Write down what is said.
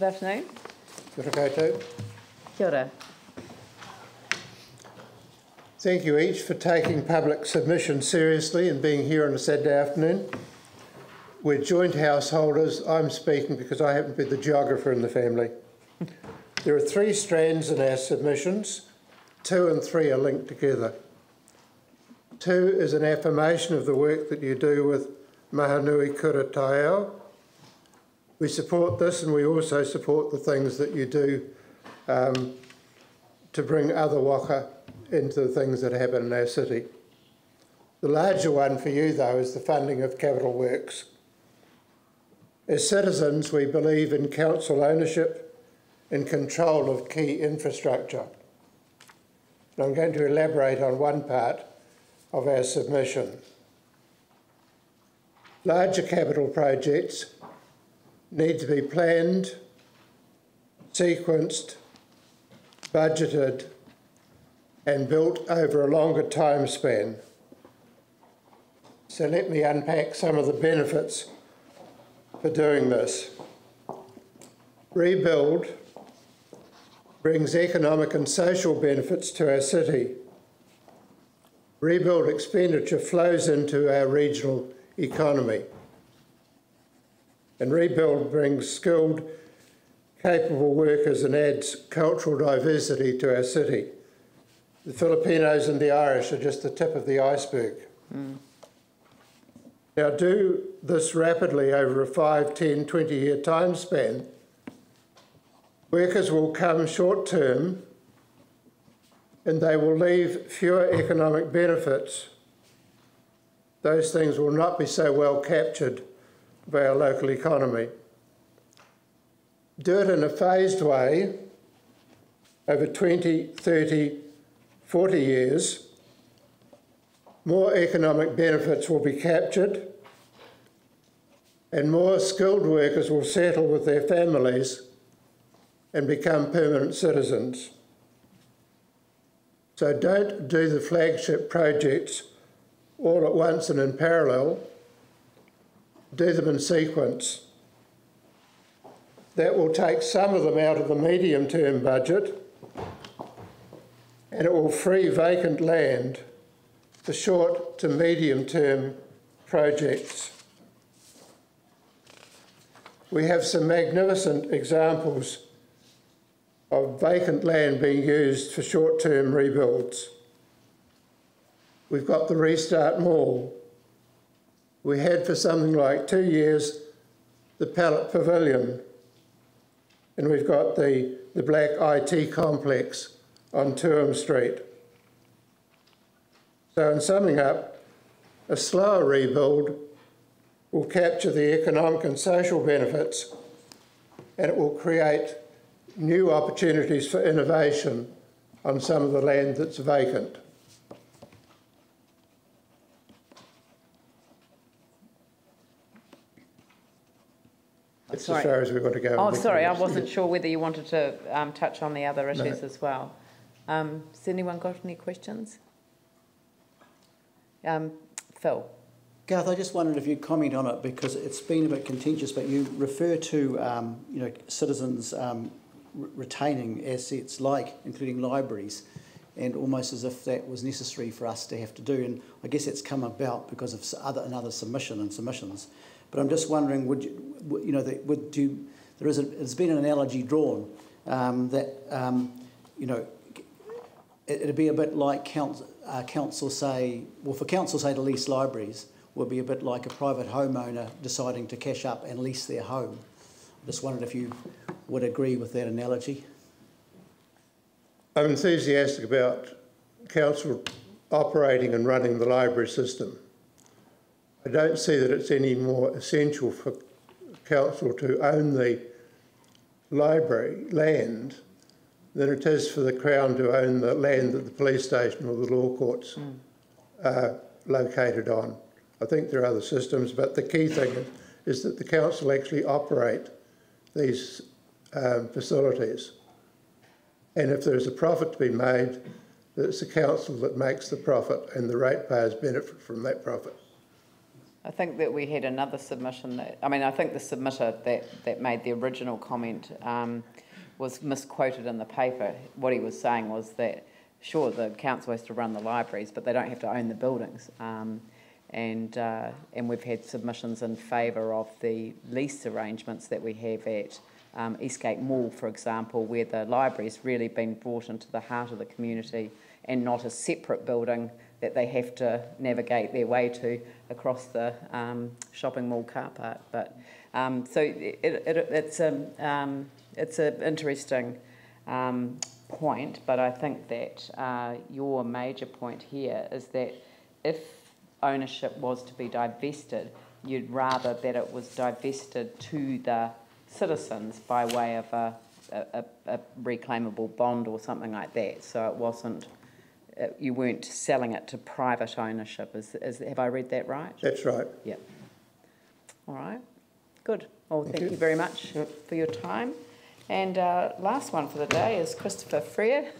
Good afternoon. Kia ora koutou. Kia ora. Thank you each for taking public submission seriously and being here on a Saturday afternoon. We're joint householders. I'm speaking because I happen to be the geographer in the family. There are 3 strands in our submissions. 2 and 3 are linked together. 2 is an affirmation of the work that you do with Mahanui Kura Taiao. We support this, and we also support the things that you do to bring other waka into the things that happen in our city. The larger one for you, though, is the funding of capital works. As citizens, we believe in council ownership and control of key infrastructure. And I'm going to elaborate on one part of our submission. Larger capital projects need to be planned, sequenced, budgeted, and built over a longer time span. So let me unpack some of the benefits for doing this. Rebuild brings economic and social benefits to our city. Rebuild expenditure flows into our regional economy. And rebuild brings skilled, capable workers and adds cultural diversity to our city. The Filipinos and the Irish are just the tip of the iceberg. Now, do this rapidly over a 5, 10, 20-year time span. Workers will come short-term and they will leave fewer economic benefits. Those things will not be so well captured by our local economy. Do it in a phased way over 20, 30, 40 years. More economic benefits will be captured and more skilled workers will settle with their families and become permanent citizens. So don't do the flagship projects all at once and in parallel. Do them in sequence. That will take some of them out of the medium-term budget and it will free vacant land for short to medium-term projects. We have some magnificent examples of vacant land being used for short-term rebuilds. We've got the Restart Mall. We had for something like 2 years the Pallet Pavilion, and we've got the Black IT complex on Tuam Street. So in summing up, a slower rebuild will capture the economic and social benefits and it will create new opportunities for innovation on some of the land that's vacant. That's as far as we've got to go. Oh, sorry, I wasn't sure whether you wanted to touch on the other issues as well. Has anyone got any questions? Phil. Garth, I just wondered if you'd comment on it because it's been a bit contentious, but you refer to citizens retaining assets like including libraries, and almost as if that was necessary for us to have to do. And I guess it's come about because of another submissions. But I'm just wondering, there's been an analogy drawn that it'd be a bit like council say to lease libraries would be a bit like a private homeowner deciding to cash up and lease their home. I just wondered if you would agree with that analogy. I'm enthusiastic about council operating and running the library system. I don't see that it's any more essential for council to own the library land than it is for the Crown to own the land that the police station or the law courts are located on. I think there are other systems, but the key thing is that the council actually operate these facilities. And if there's a profit to be made, it's the council that makes the profit and the ratepayers benefit from that profit. I think that we had another submission that, I mean, I think the submitter that made the original comment was misquoted in the paper. What he was saying was that, sure, the council has to run the libraries, but they don't have to own the buildings. And we've had submissions in favour of the lease arrangements that we have at Eastgate Mall, for example, where the library's really been brought into the heart of the community and not a separate building that they have to navigate their way to across the shopping mall car park. But so it's an interesting point, but I think that your major point here is that if ownership was to be divested, you'd rather that it was divested to the citizens by way of a reclaimable bond or something like that. So it wasn't, you weren't selling it to private ownership. Have I read that right? That's right. Yeah. All right. Good. Well, thank you very much for your time. And last one for the day is Christopher Freer.